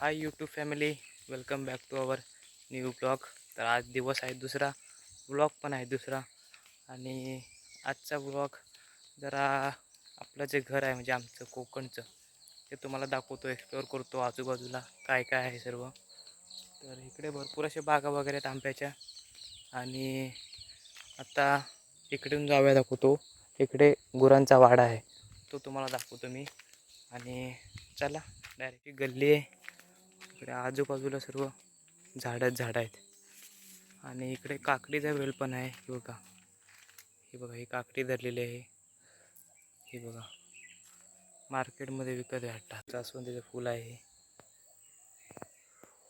High YouTube family, welcome back to our new blog. तर आज दिवस आहे दुसरा, ब्लॉग पण आहे दुसरा. आणि आजचा ब्लॉग जरा आपलं जे घर आहे म्हणजे आमचं कोकणचं ते तुम्हाला दाखवतो, एक्सप्लोअर करतो आजूबाजूला काय काय आहे सर्व. तर इकडे भरपूर असे बागा वगैरे आहेत आंब्याच्या. आणि आता इकडून जाऊया दाखवतो, इकडे गुरांचा वाडा आहे तो तुम्हाला दाखवतो मी. आणि चला, डायरेक्ट गल्ली आहे. इकडे आजूबाजूला सर्व झाडं आहेत. आणि इकडे काकडीचा वेल पण आहे. हे बघा, हे बघा, ही काकडी धरलेली आहे. हे बघा, मार्केटमध्ये विकत भेटतात. जास्वंदीचं फूल आहे.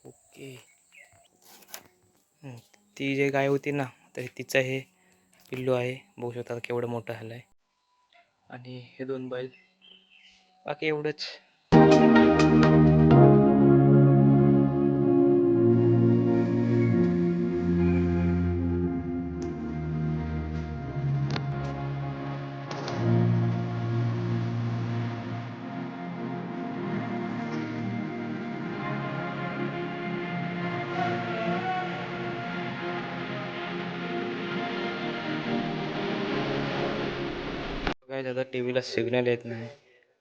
ओके. ती जे गाय होती ना, तर तिचं हे पिल्लू आहे. बघू शकता केवढं मोठं झालं आहे. आणि हे 2 बैल, बाकी एवढंच. काय आता टी व्हीला सिग्नल येत नाही.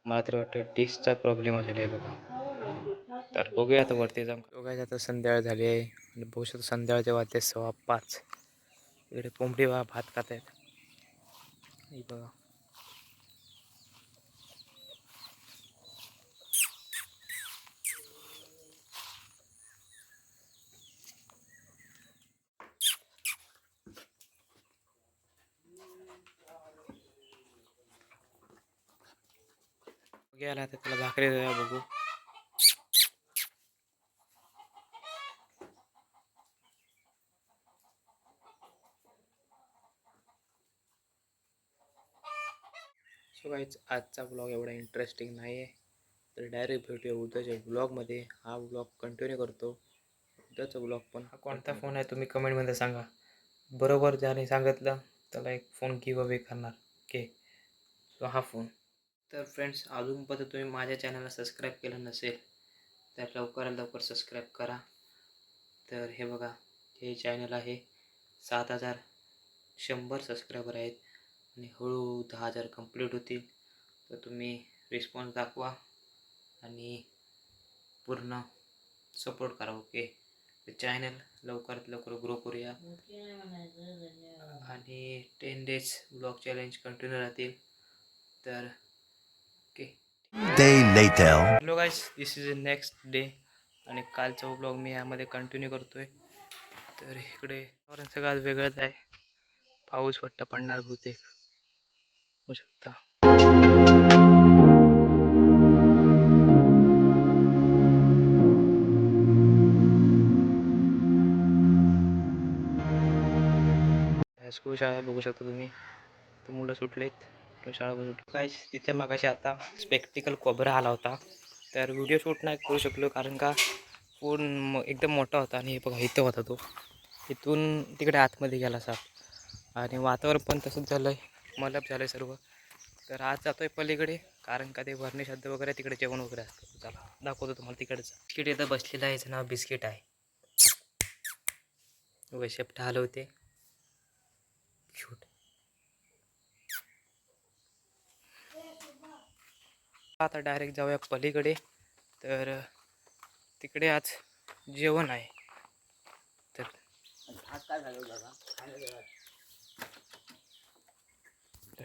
मला तर वाटतं डिशचा प्रॉब्लेम झालेला आहे बघा. तर बघूया आता वरती जाऊन. बघायचं आता संध्याकाळ झाली आहे. आणि बघू शकतो संध्याकाळचे वाजते 5:15. इकडे कोंबडी भात खात आहेत. हे बघा, गेला तर त्याला भाकरी द्या बघू. सो गाईज, आजचा ब्लॉग एवढा इंटरेस्टिंग नाही आहे. तर डायरेक्ट भेटूया उद्याच्या ब्लॉगमध्ये. हा ब्लॉग कंटिन्यू करतो. उद्याचा ब्लॉग पण. हा कोणता फोन आहे तुम्ही कमेंटमध्ये सांगा. बरोबर ज्याने सांगितलं त्याला एक फोन गिव्ह अवे करणार. ओके, सो हा फोन. तर फ्रेंड्स, अजूनपर्यंत तुम्ही माझ्या चॅनलला सबस्क्राईब केलं नसेल तर लवकर सबस्क्राईब करा. तर हे बघा, हे चॅनल आहे 7,100 सबस्क्रायबर आहेत. आणि हळूहळू 10,000 कंप्लीट होतील. तर तुम्ही रिस्पॉन्स दाखवा आणि पूर्ण सपोर्ट करा. ओके, ते चॅनल लवकरात लवकर ग्रो करूया. आणि 10 डेज ब्लॉग चॅलेंज कंटिन्यू राहतील. तर okay, hello guys, this is a next day. आणि कालचा ब्लॉग मी यामध्ये कंटिन्यू करतोय. तर इकडे सगळं आज वेगळंच आहे. पाऊस वाटतं पडणार बहुतेक, होऊ शकता. हायस्कूल शाळा बघू शकता तुम्ही. तर मुलं सुटलेत, शाळा बघू. काय तिथे मगाशी आता स्पेक्टिकल कोबरा आला होता. तर व्हिडिओ शूट नाही करू शकलो कारण का फोन एकदम मोठा होता. आणि हे बघा, इथं होता तो. इथून तिकडे आतमध्ये गेला साप. आणि वातावरण पण तसंच झालं आहे, मलप झालं आहे सर्व. तर आज जातो आहे पलीकडे, कारण का ते भरणी शब्द वगैरे तिकडे जेवण वगैरे असतं. चला दाखवतो तुम्हाला तिकडचं. बिस्किट इथं बसलेलं आहे, याचं नाव बिस्किट आहे. वैशेप हलवते शूट. आता डायरेक्ट जाऊया पलीकडे. तर तिकडे आज जेवण आहे. तर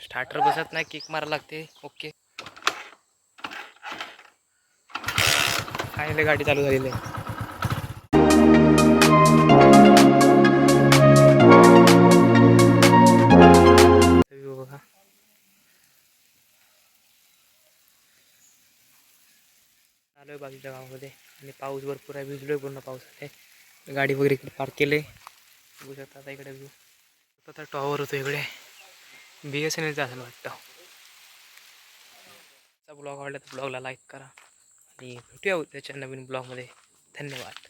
स्टार्टर बसत नाही, किक मारा लागते. ओके, फायनली गाडी चालू झालेली आहे. बघा, आलोय बाजूच्या गावामध्ये. आणि पाऊस भरपूर आहे, भिजलोय पूर्ण पावसाने. गाडी वगैरे इकडे पार्क केले, बघू शकता. आता इकडे व्यू, आता टॉवर होतो इकडे. BSNLचा असेल वाटतं. ब्लॉग आवडला तर ब्लॉगला लाईक करा. आणि भेटूया त्याच्या नवीन ब्लॉगमध्ये. धन्यवाद.